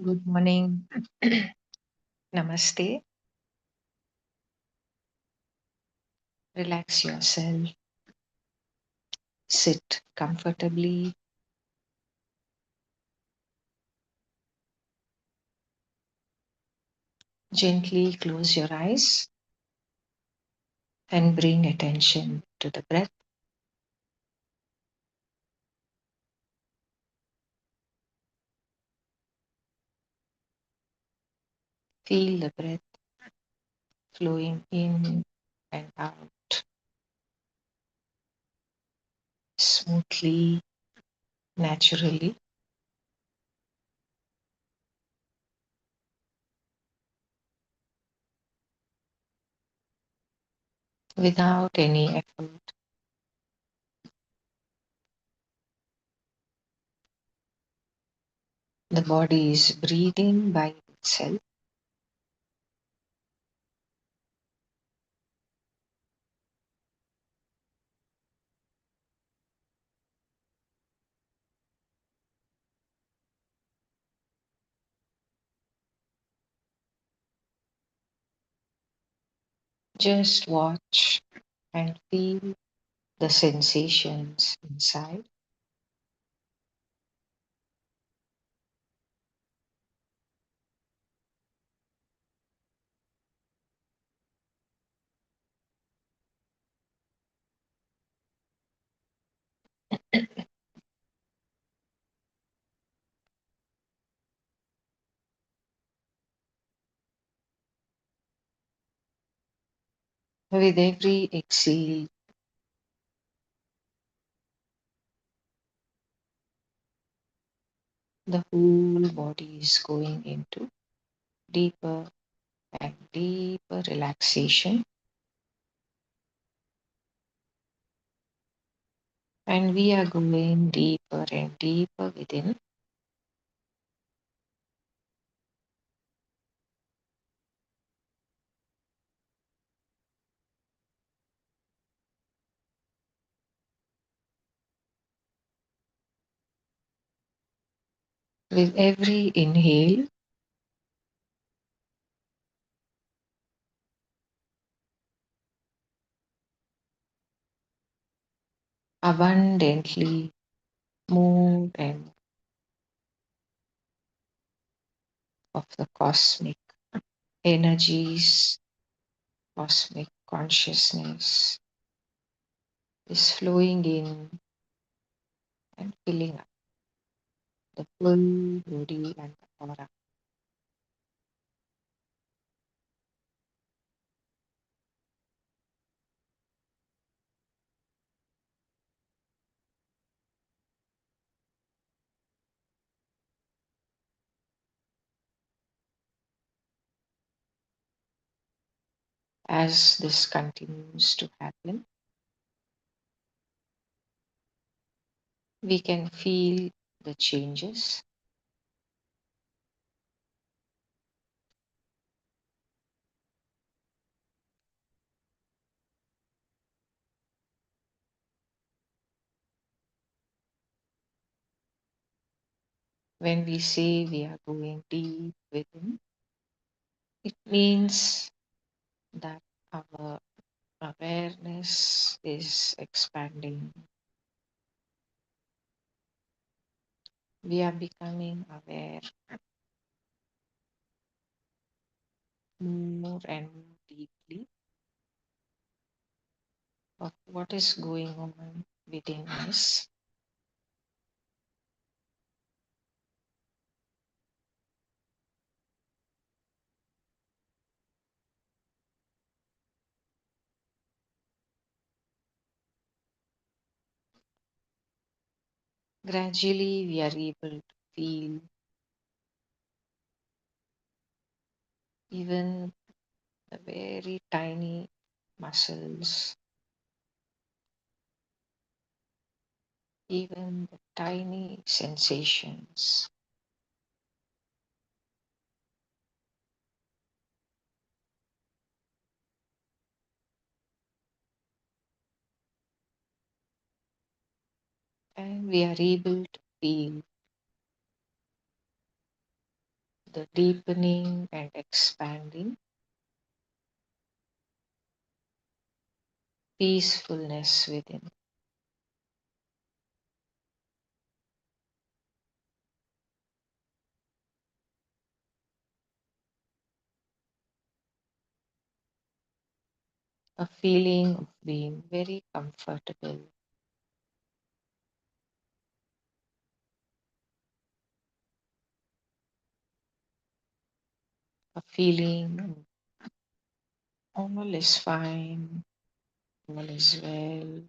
Good morning. Namaste. Relax yourself. Sit comfortably. Gently close your eyes and bring attention to the breath. Feel the breath flowing in and out smoothly, naturally, without any effort. The body is breathing by itself. Just watch and feel the sensations inside. With every exhale, the whole body is going into deeper and deeper relaxation, and we are going deeper and deeper within. With every inhale, abundantly more and of the cosmic energies, cosmic consciousness is flowing in and filling up the full body and the aura. As this continues to happen, we can feel the changes when we say we are going deep within. It means that our awareness is expanding. We are becoming aware more and more deeply of what is going on within us. Gradually, we are able to feel even the very tiny muscles, even the tiny sensations. And we are able to feel the deepening and expanding peacefulness within, a feeling of being very comfortable, a feeling all is fine, all is well.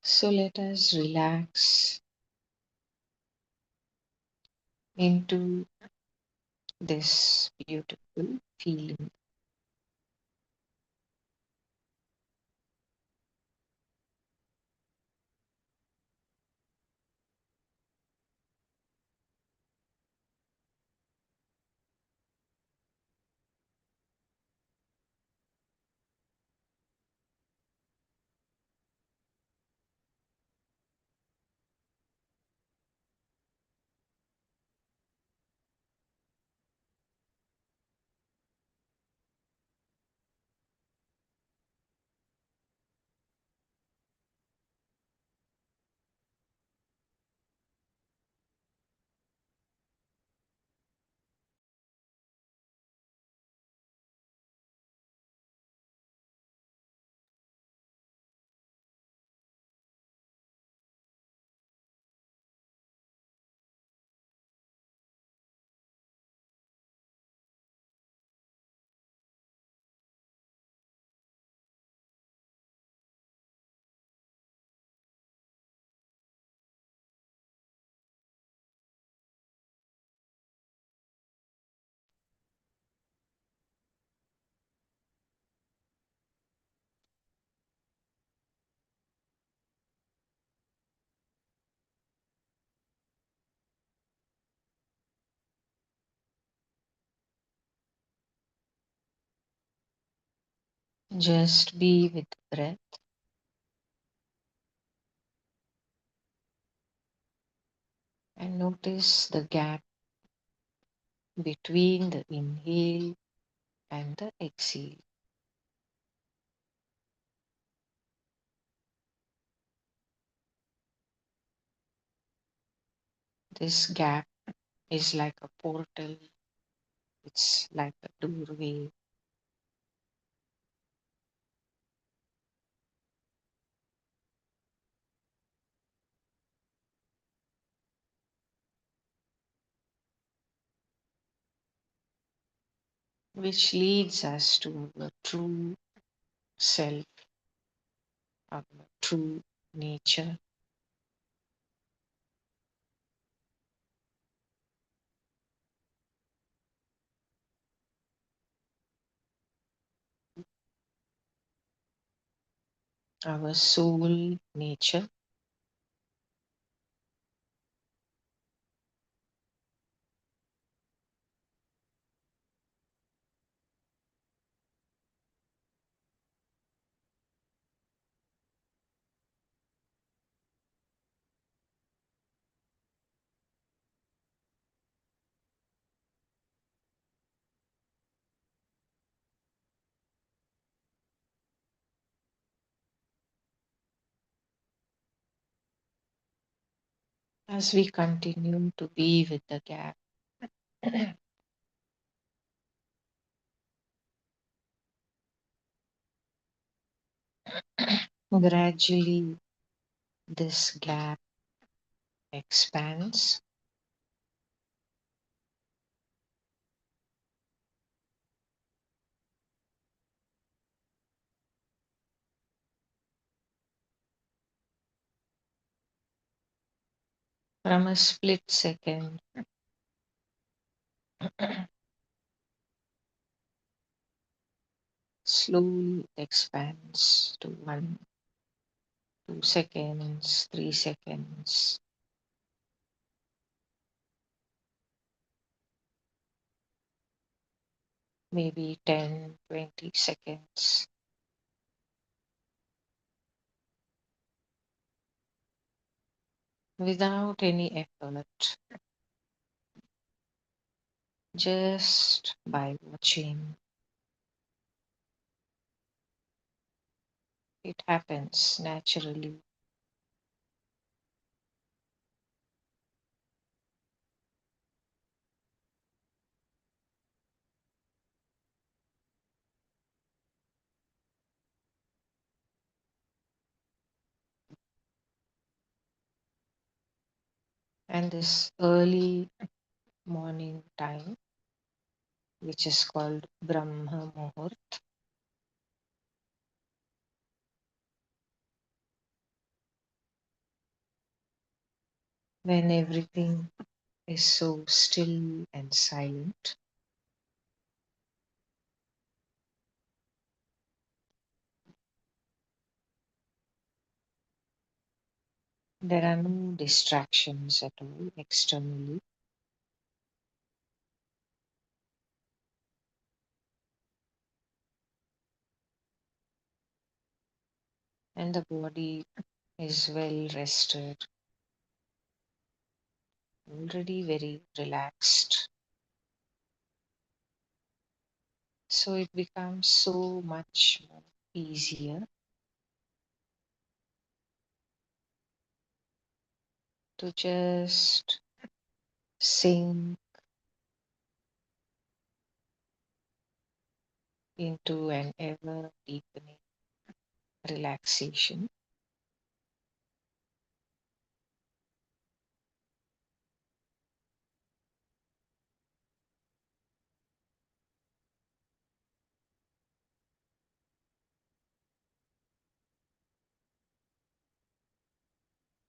So let us relax into this beautiful feeling. Just be with the breath and notice the gap between the inhale and the exhale. This gap is like a portal, it's like a doorway which leads us to the true self, our true nature. Our soul nature. As we continue to be with the gap, gradually this gap expands from a split second. Slowly expands to 1, 2 seconds, 3 seconds, maybe 10, 20 seconds without any effort, just by watching. It happens naturally. And this early morning time, which is called Brahma Muhurt, when everything is so still and silent, there are no distractions at all externally, and the body is well rested, already very relaxed. So it becomes so much more easier to just sink into an ever deepening relaxation.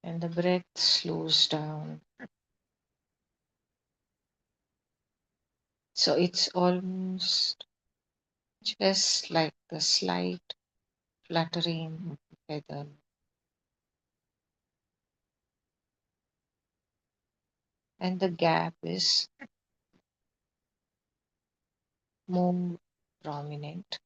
And the breath slows down. So it's almost just like the slight fluttering of a feather. And the gap is more prominent.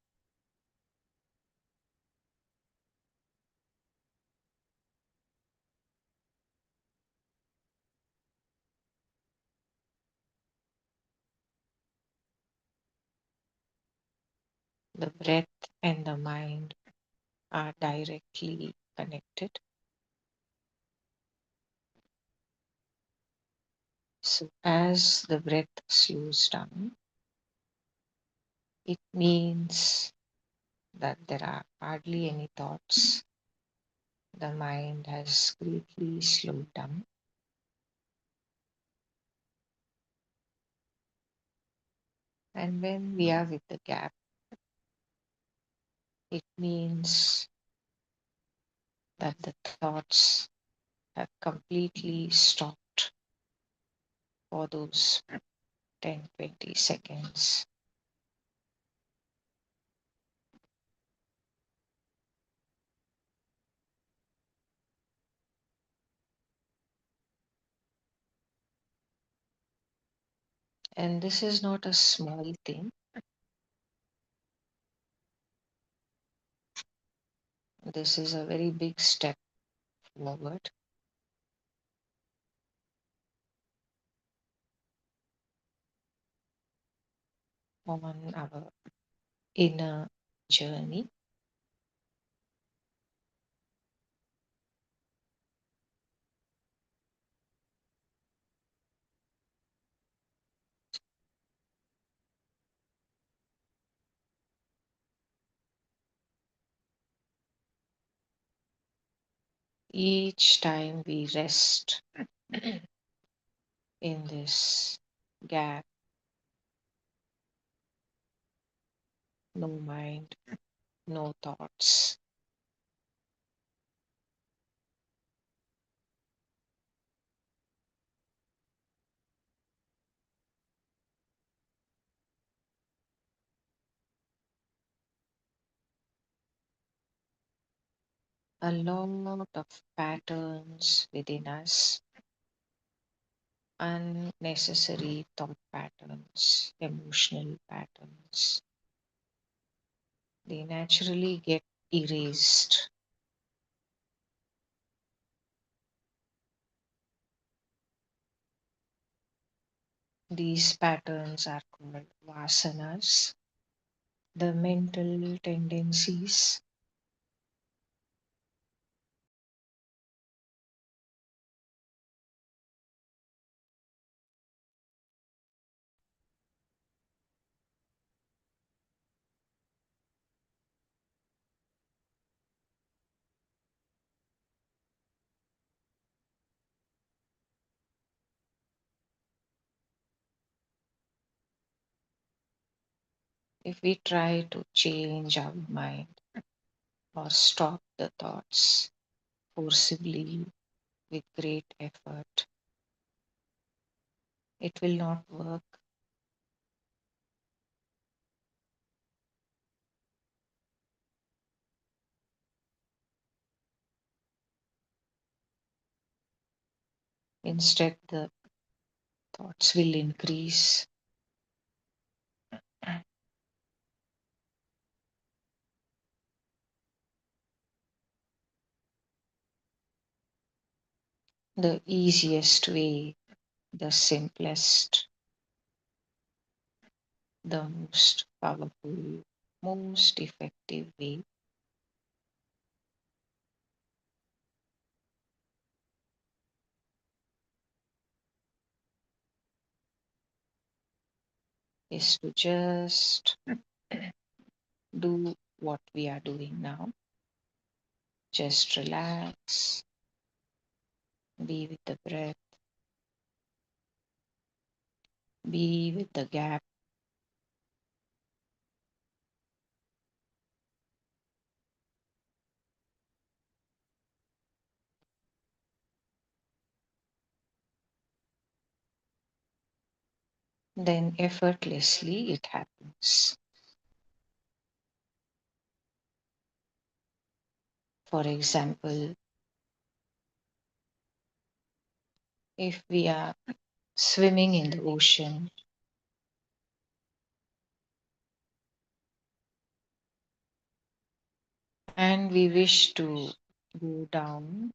The breath and the mind are directly connected. So as the breath slows down, it means that there are hardly any thoughts. The mind has greatly slowed down. And when we are with the gap, it means that the thoughts have completely stopped for those 10, 20 seconds. And this is not a small thing. This is a very big step forward on our inner journey. Each time we rest in this gap, no mind, no thoughts, a lot of patterns within us unnecessary thought patterns, emotional patterns, they naturally get erased. These patterns are called vasanas, the mental tendencies. If we try to change our mind or stop the thoughts forcibly with great effort, it will not work. Instead, the thoughts will increase. The easiest way, the simplest, the most powerful, most effective way is to just do what we are doing now. Just relax, be with the breath, be with the gap. Then effortlessly it happens. For example, if we are swimming in the ocean and we wish to go down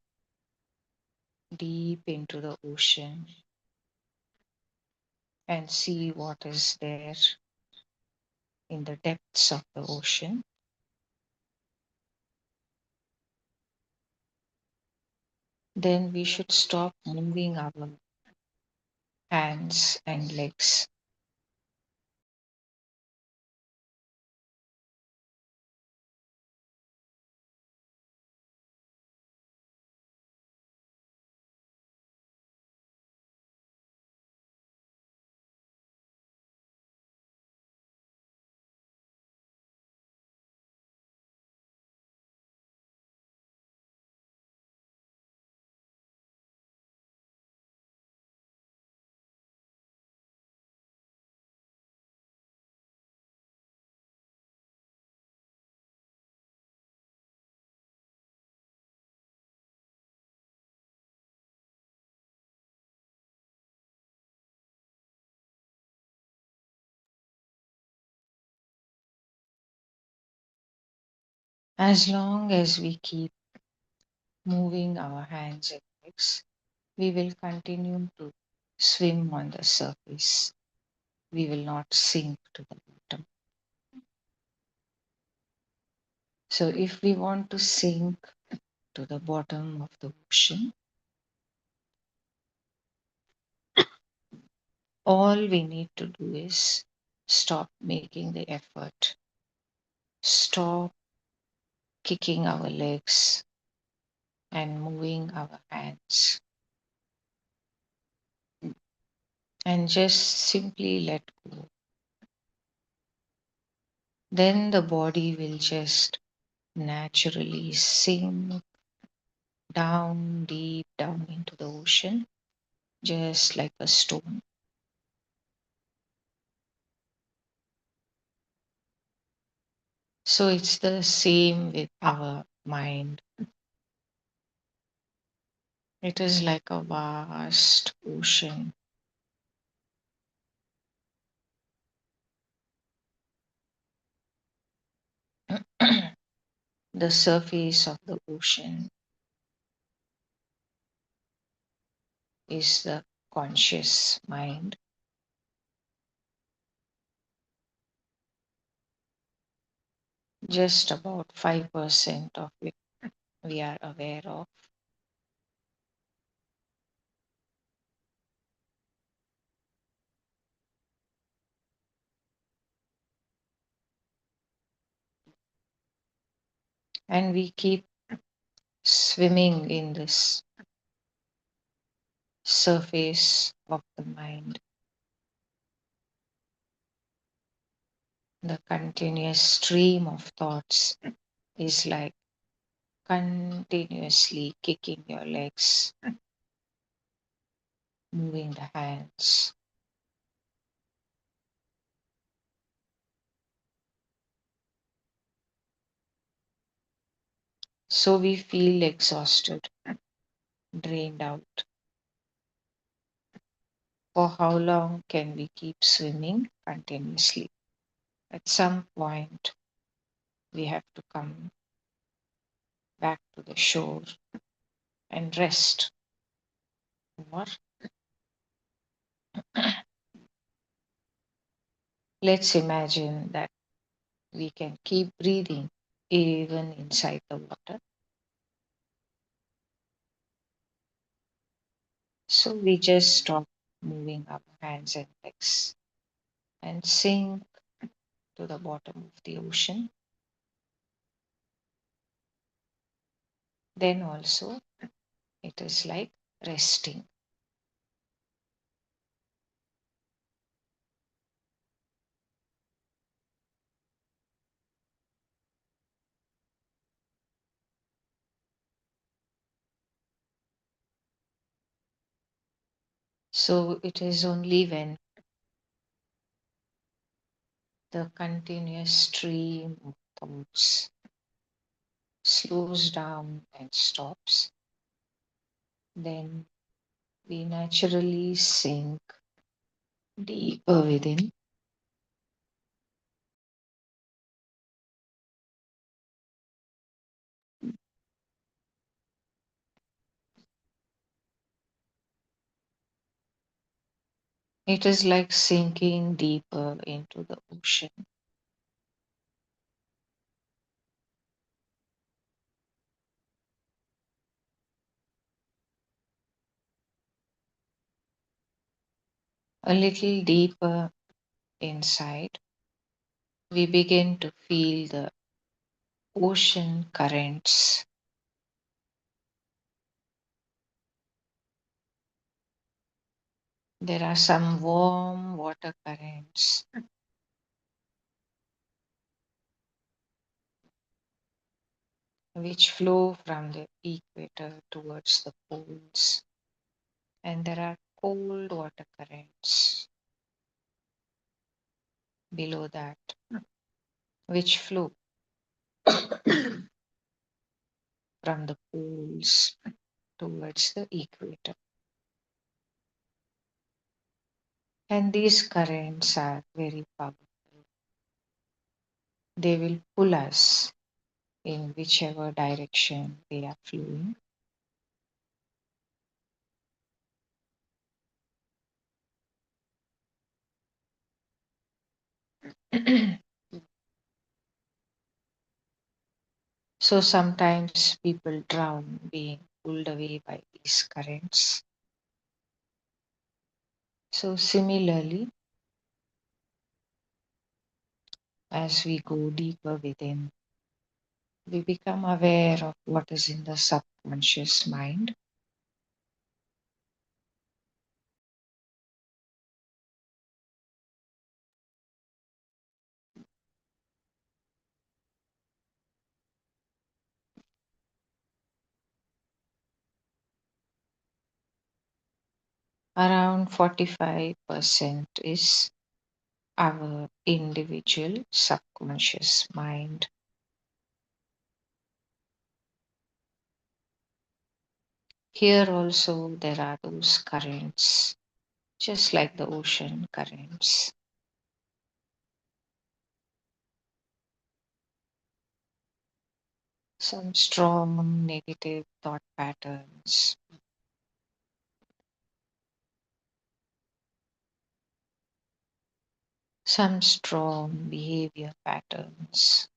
deep into the ocean and see what is there in the depths of the ocean, then we should stop moving our hands and legs. As long as we keep moving our hands and legs, we will continue to swim on the surface. We will not sink to the bottom. So, if we want to sink to the bottom of the ocean, all we need to do is stop making the effort, stop kicking our legs and moving our hands, and just simply let go. Then the body will just naturally sink down, deep down into the ocean, just like a stone. So it's the same with our mind. It is like a vast ocean The surface of the ocean is the conscious mind. Just about 5% of it we are aware of. And we keep swimming in this surface of the mind. The continuous stream of thoughts is like continuously kicking your legs, moving the hands. So we feel exhausted, drained out. For how long can we keep swimming continuously? At some point, we have to come back to the shore and rest. Or let's imagine that we can keep breathing even inside the water. So we just stop moving our hands and legs and sink to the bottom of the ocean. Then also it is like resting. So it is only when the continuous stream of thoughts slows down and stops, then we naturally sink deeper within. It is like sinking deeper into the ocean. A little deeper inside, we begin to feel the ocean currents. There are some warm water currents which flow from the equator towards the poles, and there are cold water currents below that which flow from the poles towards the equator. And these currents are very powerful. They will pull us in whichever direction they are flowing. So sometimes people drown being pulled away by these currents. So similarly, as we go deeper within, we become aware of what is in the subconscious mind. Around 45% is our individual subconscious mind. Here also there are those currents, just like the ocean currents. some strong negative thought patterns, some strong behavior patterns.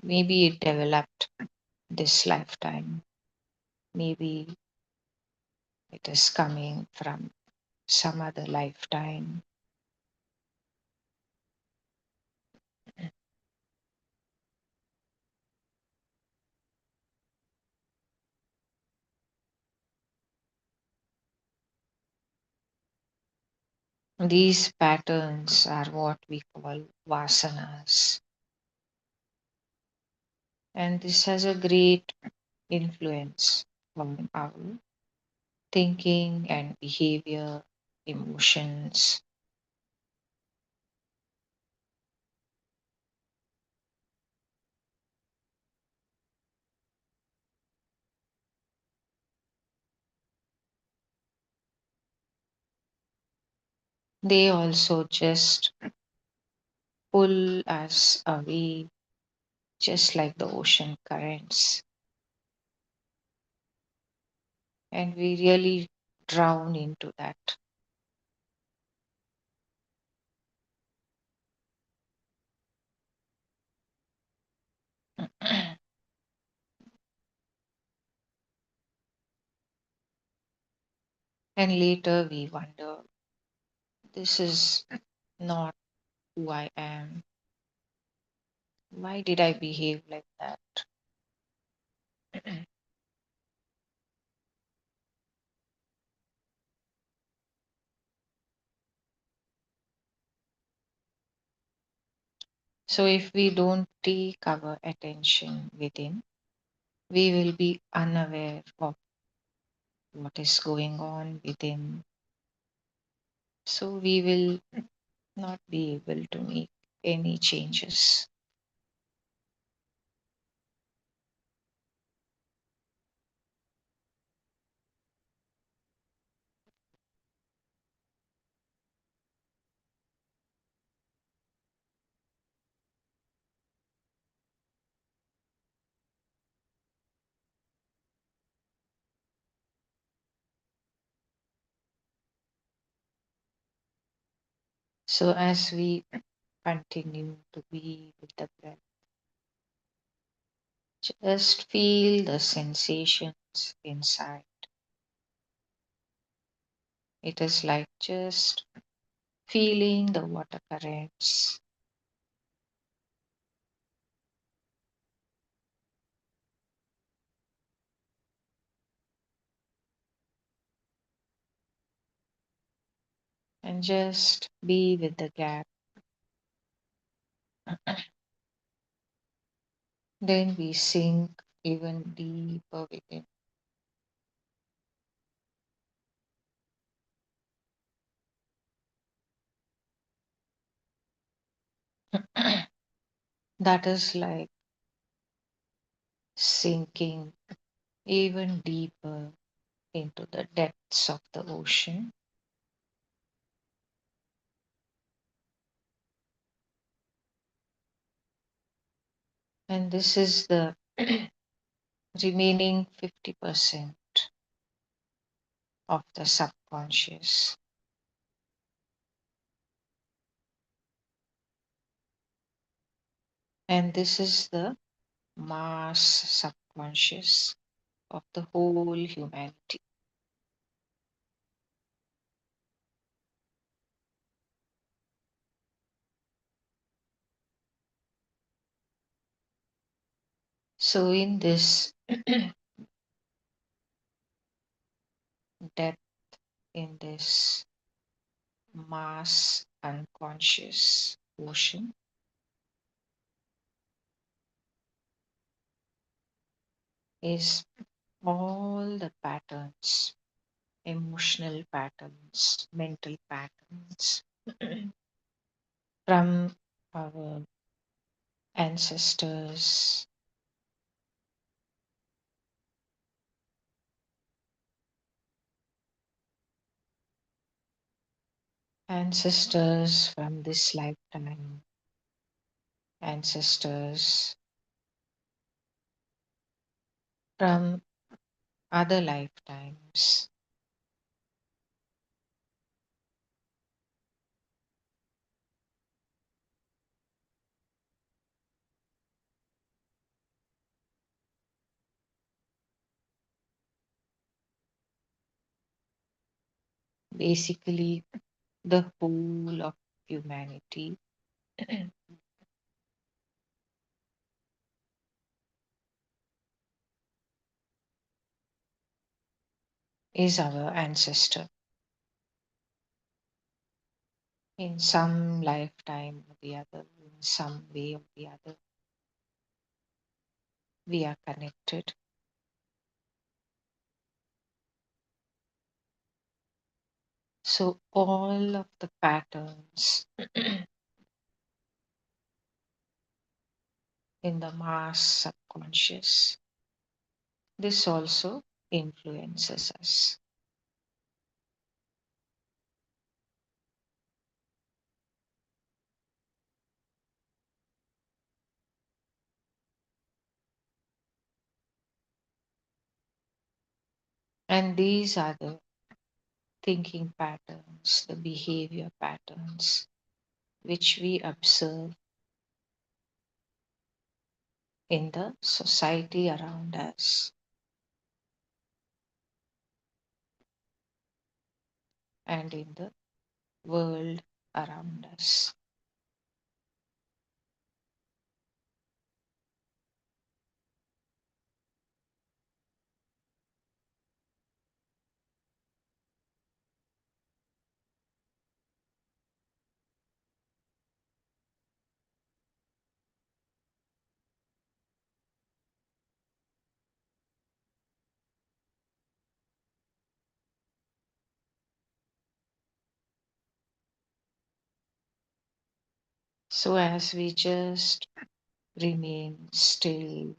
Maybe it developed this lifetime. Maybe it is coming from some other lifetime. These patterns are what we call vasanas. And this has a great influence on our thinking and behavior, emotions. They also just pull us away, just like the ocean currents. And we really drown into that. And later we wonder, this is not who I am. Why did I behave like that? So, if we don't take our attention within, we will be unaware of what is going on within. So, we will not be able to make any changes. So, as we continue to be with the breath, just feel the sensations inside. It is like just feeling the water currents. And just be with the gap. Then we sink even deeper within. That is like sinking even deeper into the depths of the ocean. And this is the remaining 50% of the subconscious. And this is the mass subconscious of the whole humanity. So, in this depth, in this mass unconscious ocean, is all the patterns, emotional patterns, mental patterns from our ancestors, Ancestors from this lifetime, ancestors from other lifetimes, basically the whole of humanity is our ancestor. In some lifetime or the other, in some way or the other, we are connected. So, all of the patterns in the mass subconscious, this also influences us. And these are the thinking patterns, the behavior patterns, which we observe in the society around us and in the world around us. So, as we just remain still,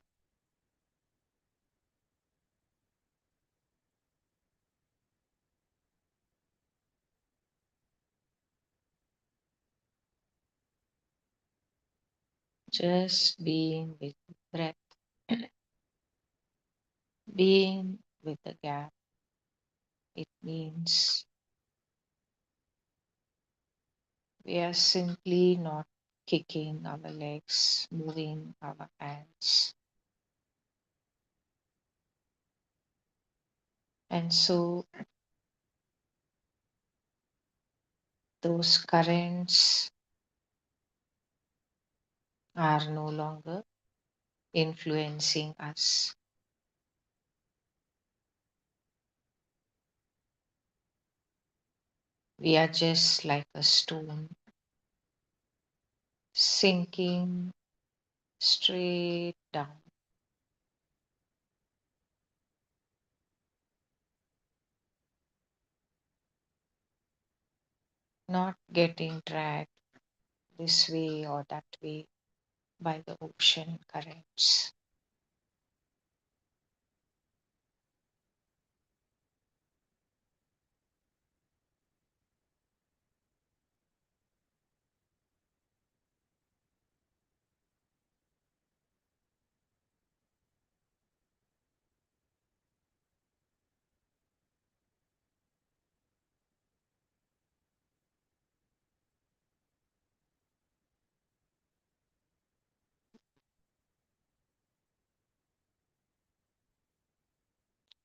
just being with the breath, being with the gap, it means we are simply not kicking our legs, moving our hands. And so those currents are no longer influencing us. We are just like a stone sinking straight down, not getting dragged this way or that way by the ocean currents.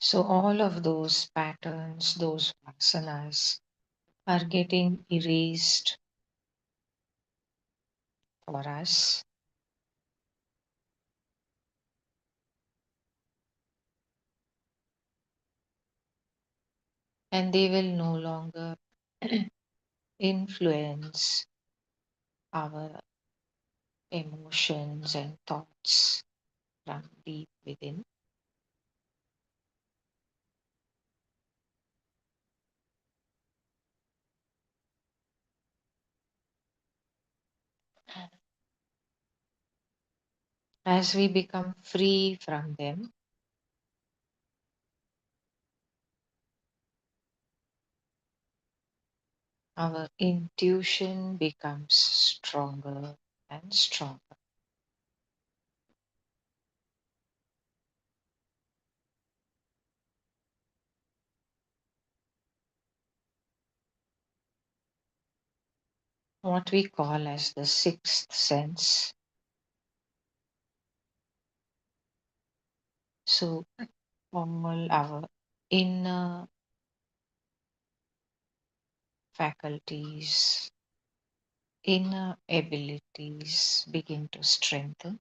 So, all of those patterns, those vasanas, are getting erased for us, and they will no longer influence our emotions and thoughts from deep within. As we become free from them, our intuition becomes stronger and stronger. What we call as the sixth sense. So, all our inner faculties, inner abilities begin to strengthen.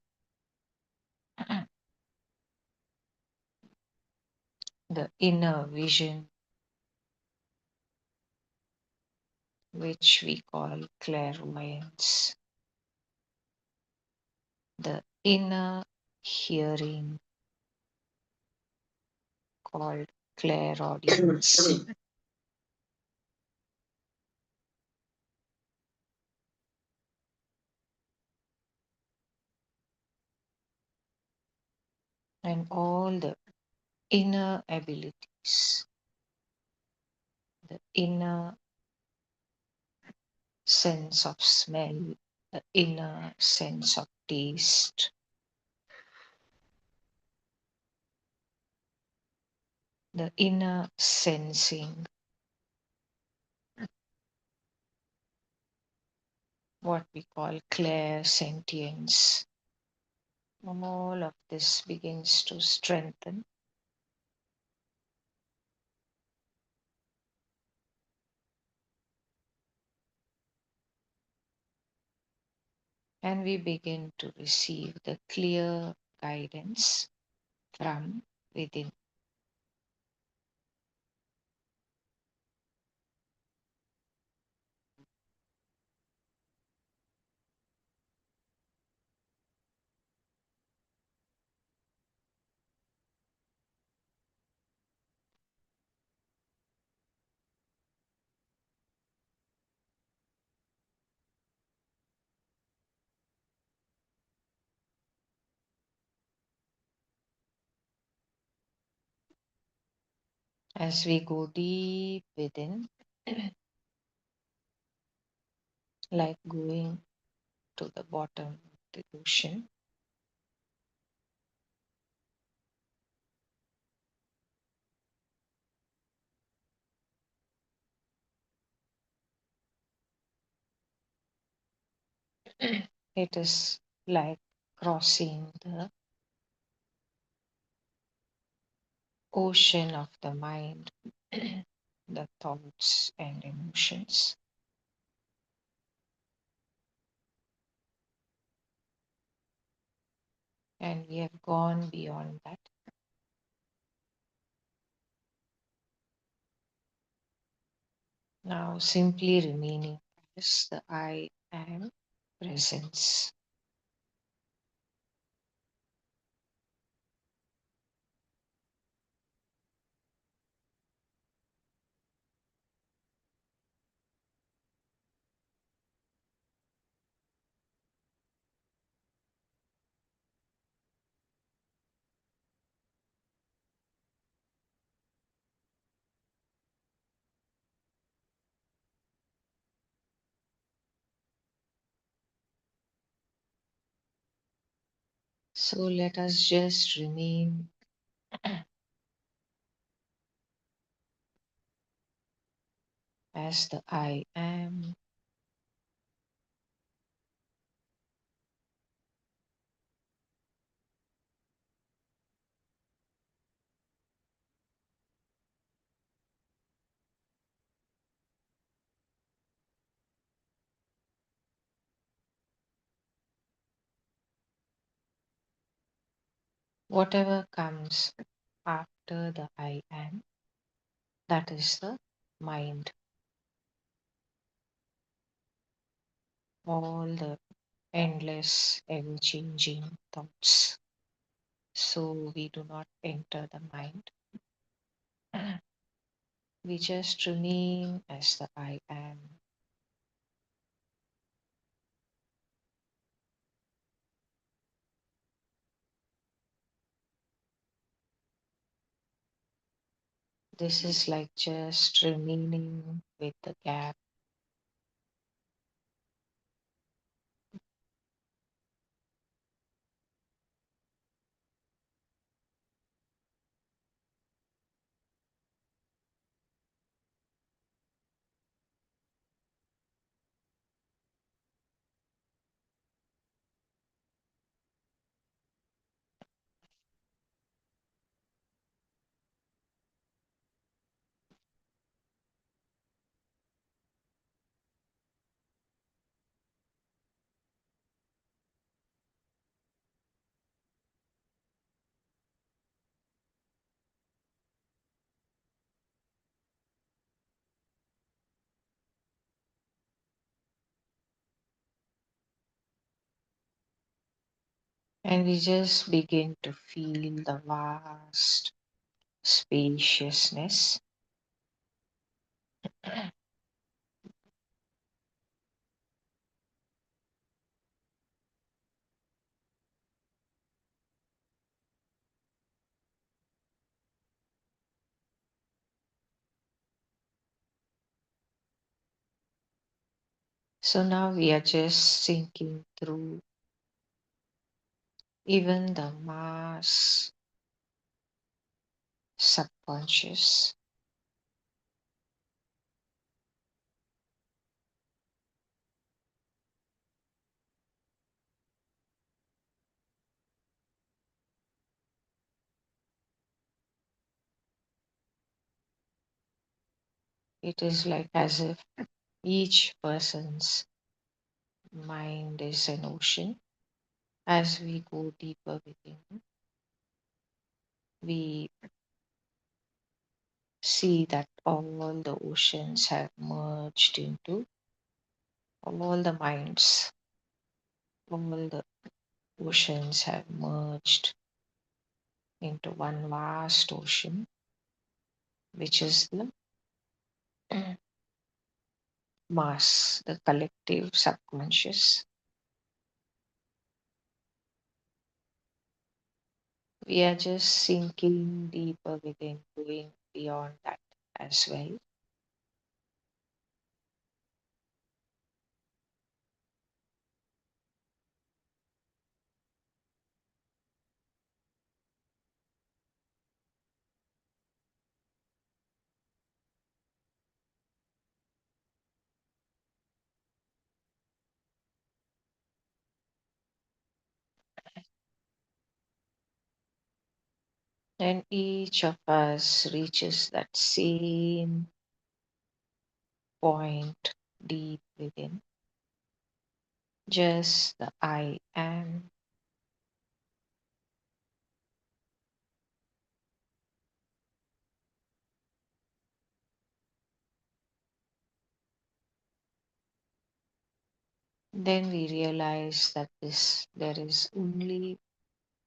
The inner vision, which we call clairvoyance, the inner hearing, called clairaudience, and all the inner abilities, the inner sense of smell, the inner sense of taste, the inner sensing, what we call clairsentience. All of this begins to strengthen, and we begin to receive the clear guidance from within. As we go deep within, like going to the bottom of the ocean, it is like crossing the ocean of the mind, the thoughts and emotions. And we have gone beyond that. Now, simply remaining as the I am presence. So let us just remain as the I am, whatever comes after the I am, that is the mind, all the endless, ever changing thoughts. So we do not enter the mind. We just remain as the I am. This is like just remaining with the gap And we just begin to feel the vast spaciousness. So now we are just sinking through even the mass subconscious. It is like as if each person's mind is an ocean. As we go deeper within, we see that all the oceans have merged into all the minds, all the oceans have merged into one vast ocean, which is the mass, the collective subconscious. We are just sinking deeper within, going beyond that as well. And each of us reaches that same point deep within, just the I am. Then we realize that this there is only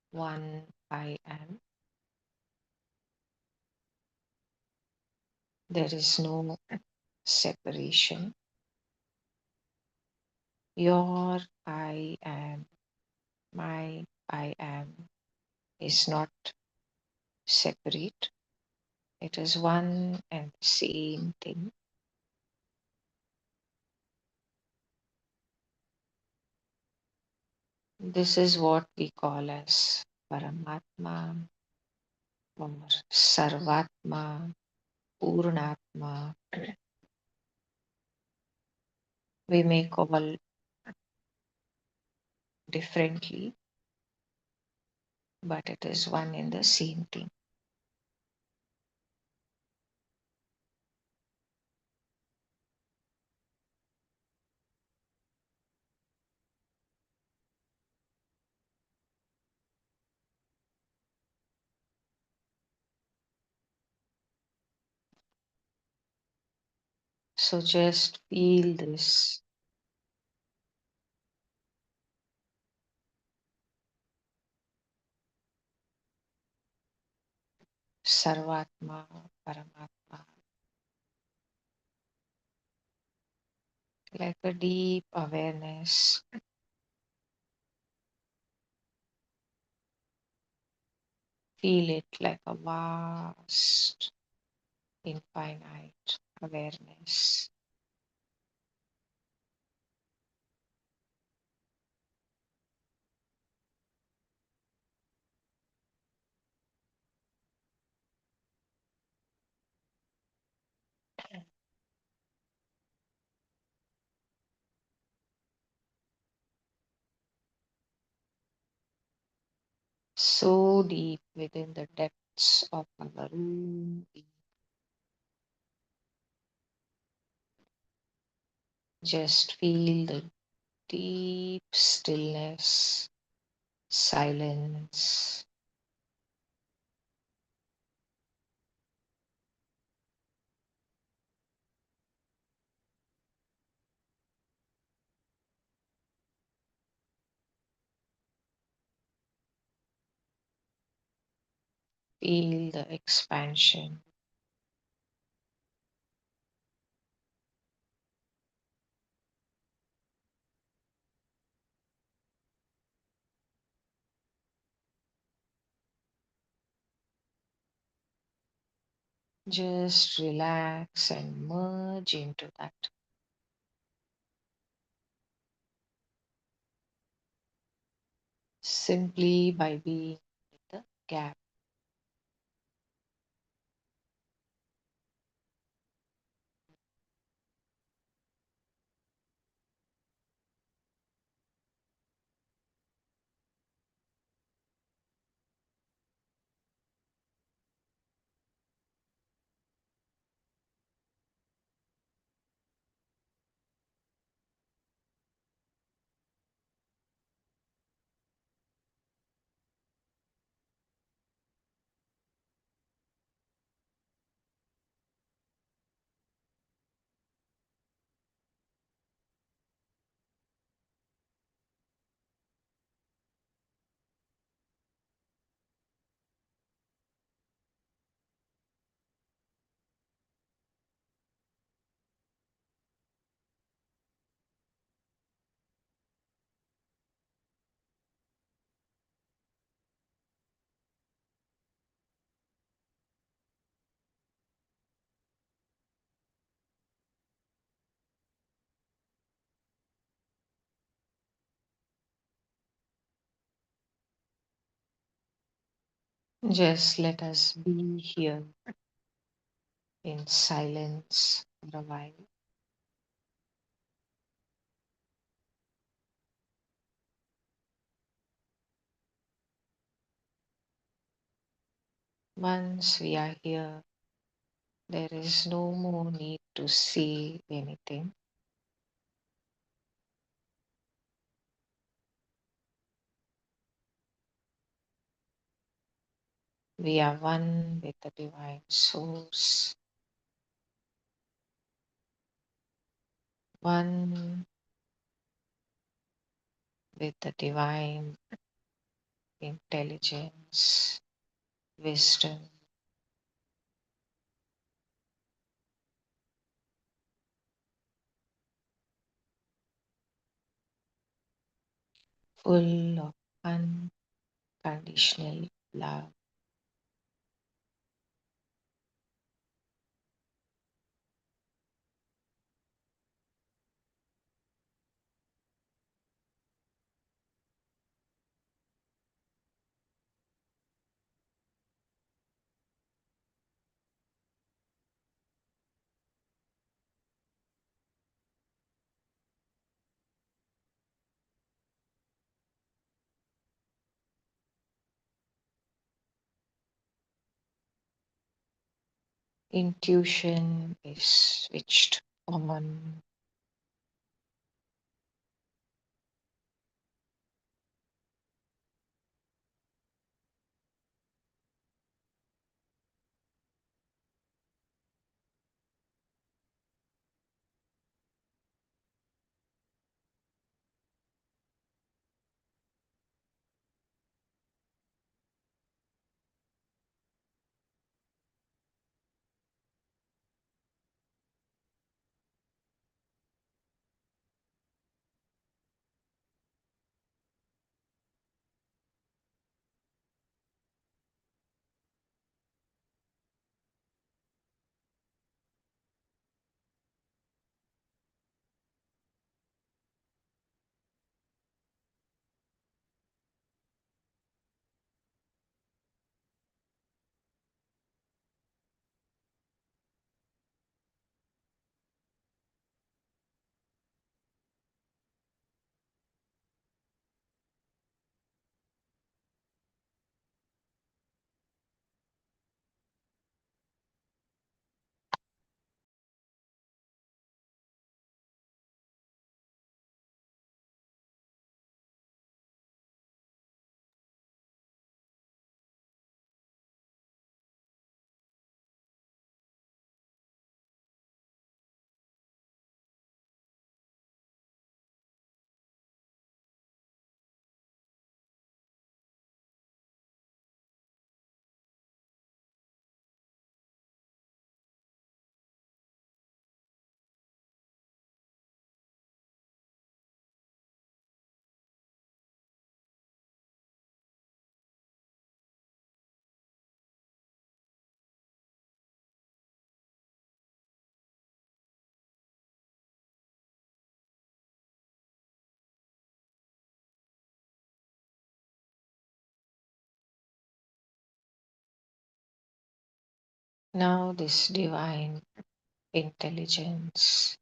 one I am. There is no separation. Your I am, my I am is not separate. It is one and the same thing. This is what we call as Paramatma or Sarvatma, Purnatma. We may call differently, but it is one and the same thing. So just feel this Sarvatma, Paramatma, like a deep awareness. Feel it like a vast, infinite awareness. So deep within the depths of our room, we just feel the deep stillness, silence. Feel the expansion. Just relax and merge into that. Simply by being with the gap. Just let us be here in silence for a while. Once we are here, there is no more need to say anything. We are one with the divine source, one with the divine intelligence, wisdom, full of unconditional love. Intuition is switched on. Now, this divine intelligence,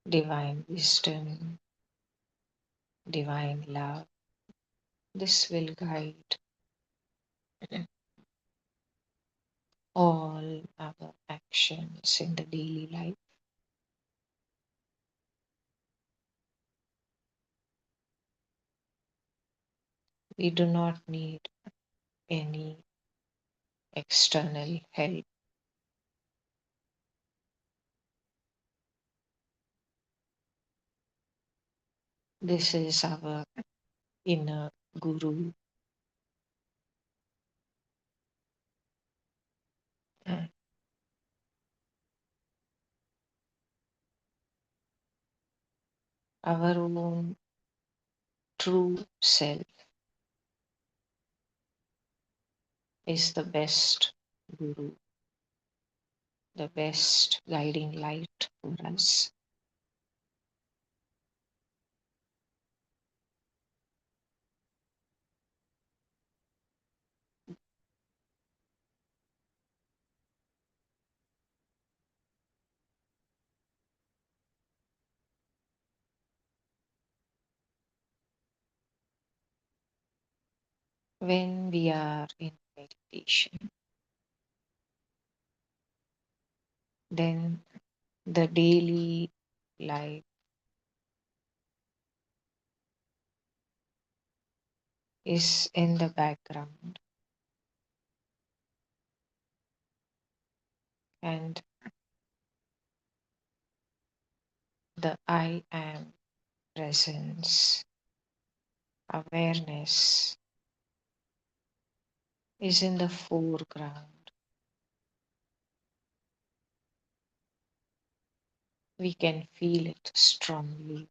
divine wisdom, divine love, this will guide all our actions in the daily life. We do not need any external help. This is our inner guru, uh, our own true self is the best guru, the best guiding light for us. When we are in meditation, then the daily life is in the background, and the I am presence, awareness is in the foreground. We can feel it strongly.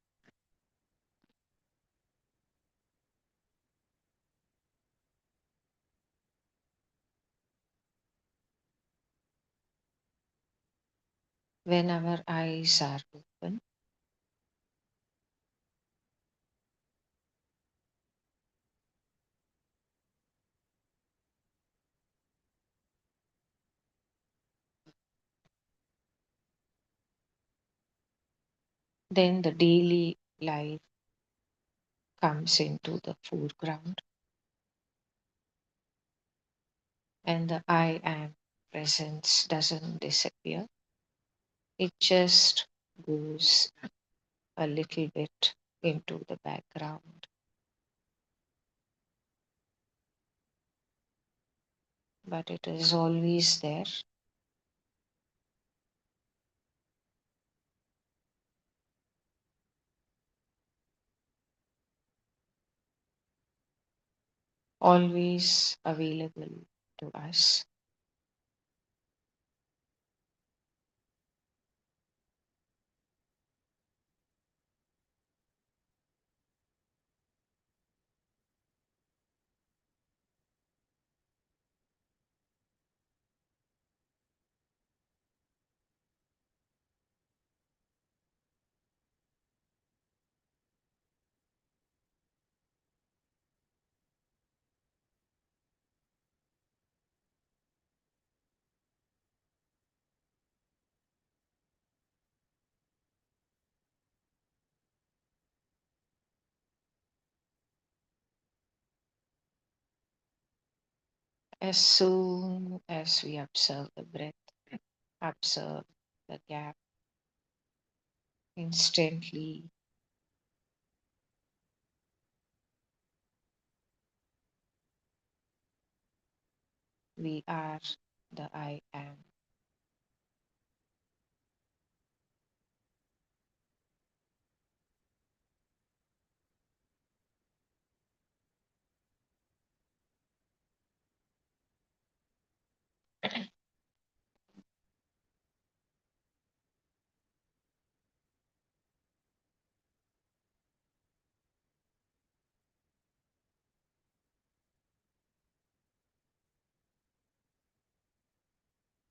When our eyes are open, then the daily life comes into the foreground, and the I am presence doesn't disappear. It just goes a little bit into the background, but it is always there, always available to us. As soon as we observe the breath, observe the gap, instantly we are the I am.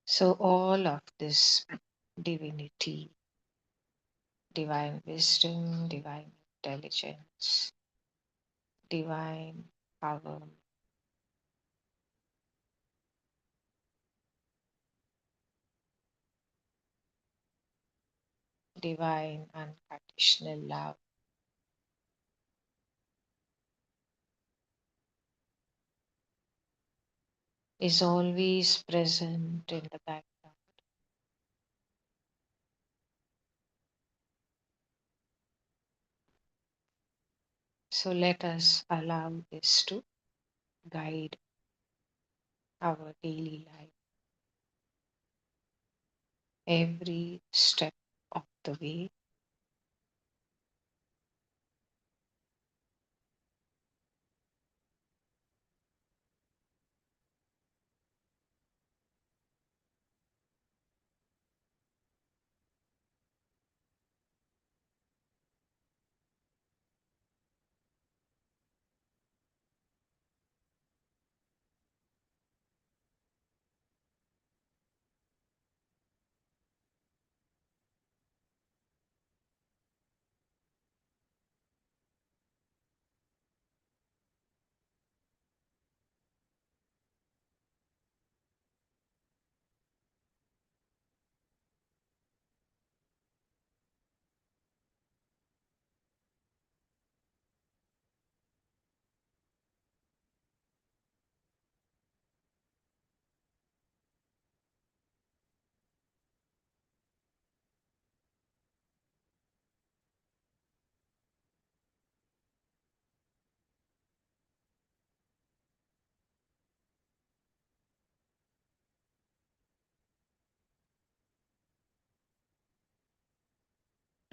So, all of this divinity, divine wisdom, divine intelligence, divine power divine, unconditional love is always present in the background. So let us allow this to guide our daily life every step of the way.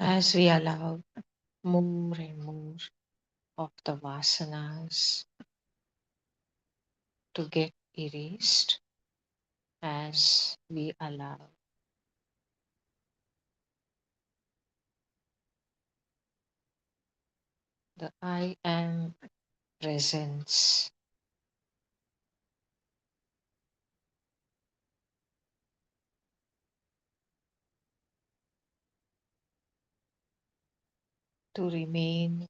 As we allow more and more of the vasanas to get erased, as we allow the I am presence to remain,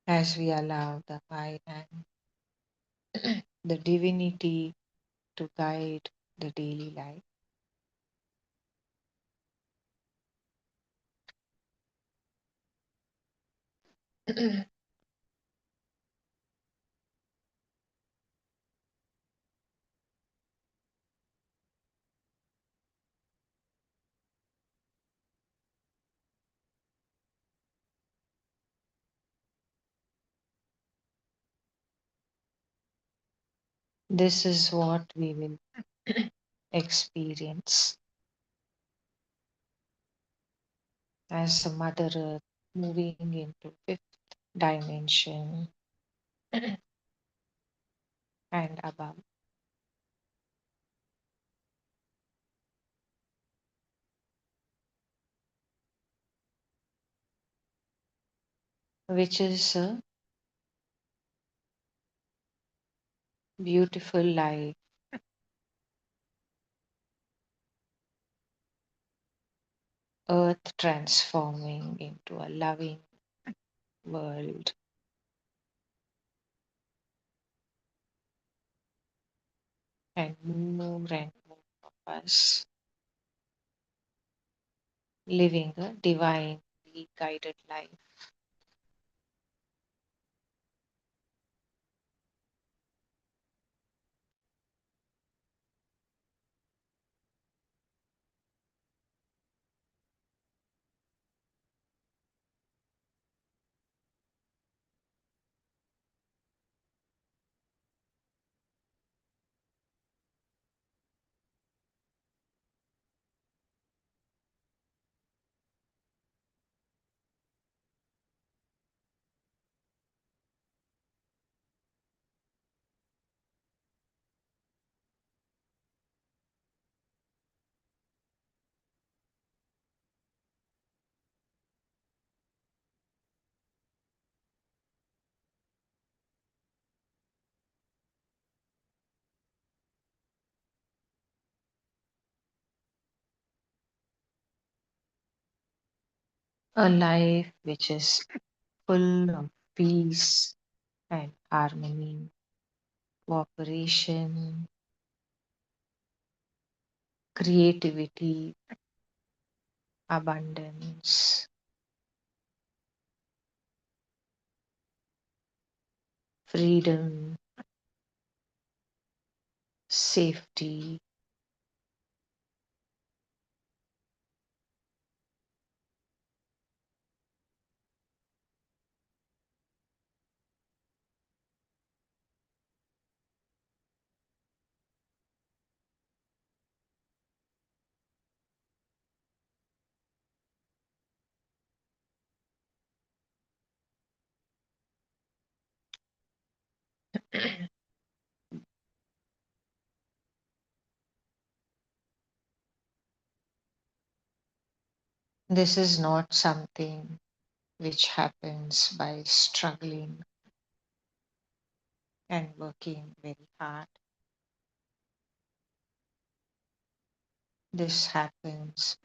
as we allow the I am, the divinity to guide the daily life. This is what we will experience as the Mother Earth moving into fifth dimension and above, which is a beautiful life, earth transforming into a loving world, and more of us living a divinely guided life. A life which is full of peace and harmony, cooperation, creativity, abundance, freedom, safety. This is not something which happens by struggling and working very hard. This happens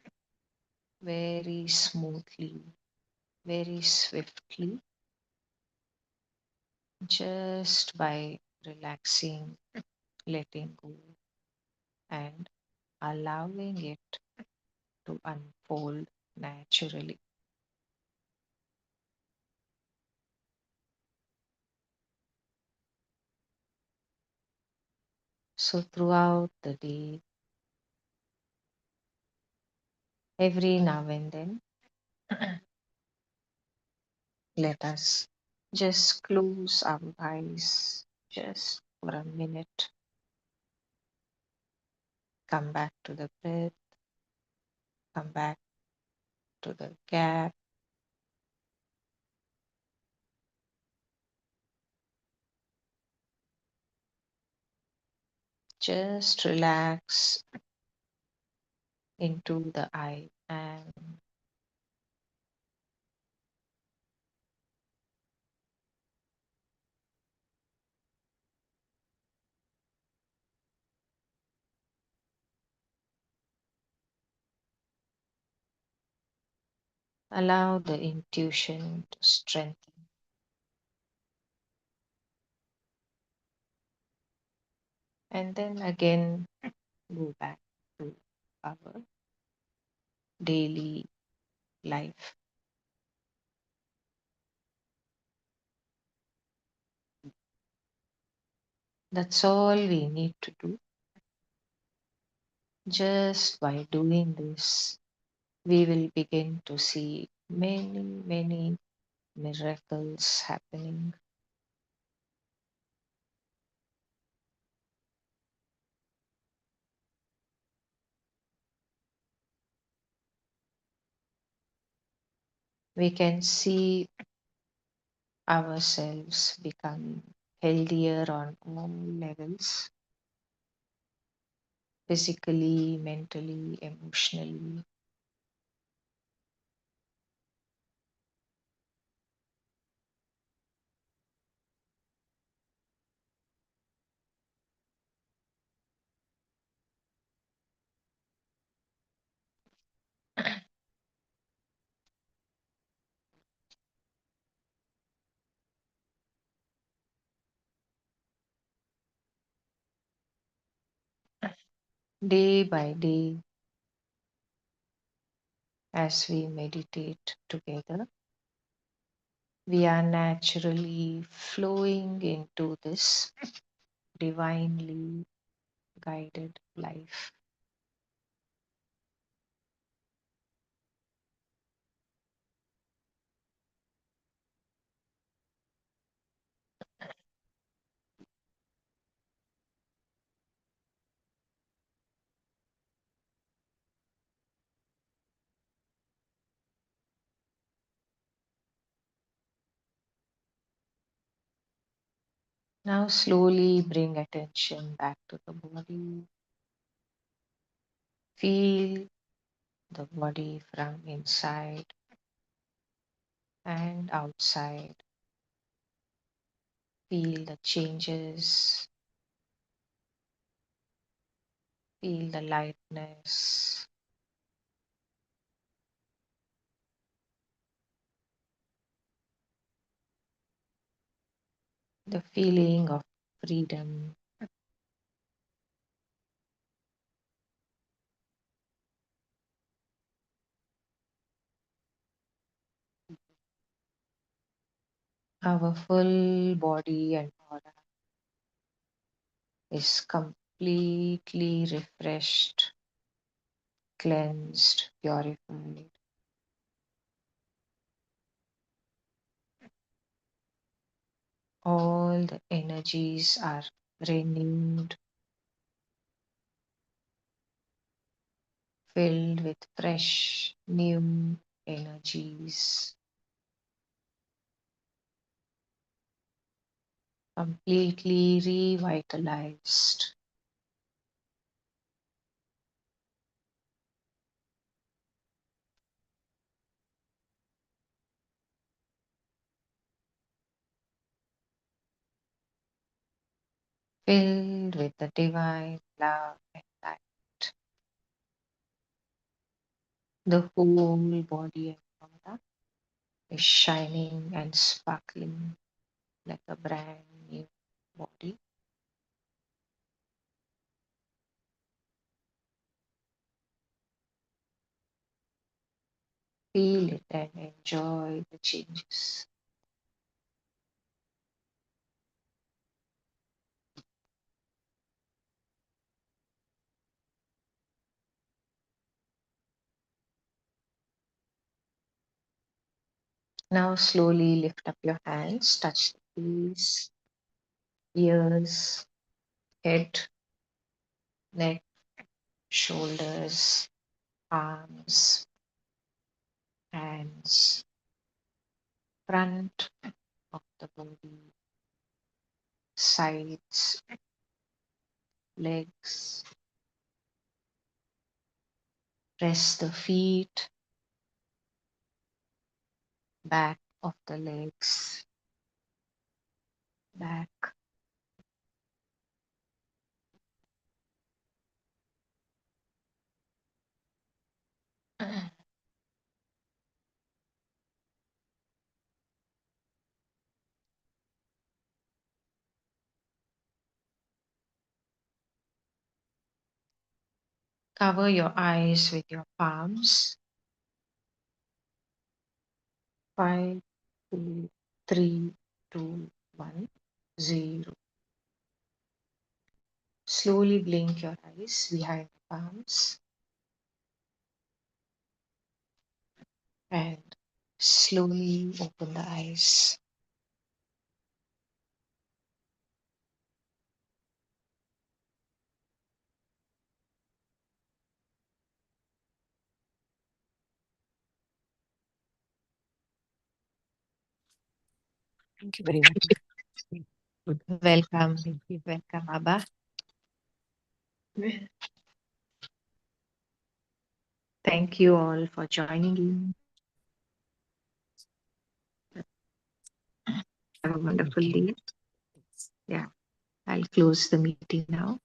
very smoothly, very swiftly, just by relaxing, letting go, and allowing it to unfold naturally. So, throughout the day, every now and then, let us just close our eyes just for a minute, come back to the breath, come back to the gap, just relax into the I am. Allow the intuition to strengthen. And then again, go back to our daily life. That's all we need to do. Just by doing this, we will begin to see many, many miracles happening. We can see ourselves becoming healthier on all levels, physically, mentally, emotionally. Day by day, as we meditate together, we are naturally flowing into this divinely guided life. Now, slowly bring attention back to the body. Feel the body from inside and outside. Feel the changes, feel the lightness, the feeling of freedom. Our full body and aura is completely refreshed, cleansed, purified. All the energies are renewed, filled with fresh, new energies, completely revitalized. Filled with the divine love and light. The whole body and aura is shining and sparkling like a brand new body. Feel it and enjoy the changes. Now slowly lift up your hands, touch the face, ears, head, neck, shoulders, arms, hands, front of the body, sides, legs. Press the feet, back of the legs, back. Cover your eyes with your palms. 5, 4, 3, 2, 1, 0. Slowly blink your eyes behind the palms and slowly open the eyes. Thank you very much. Good. Welcome, Thank you. welcome, Abba. Thank you all for joining in. Have a wonderful Okay. day. Yeah, I'll close the meeting now.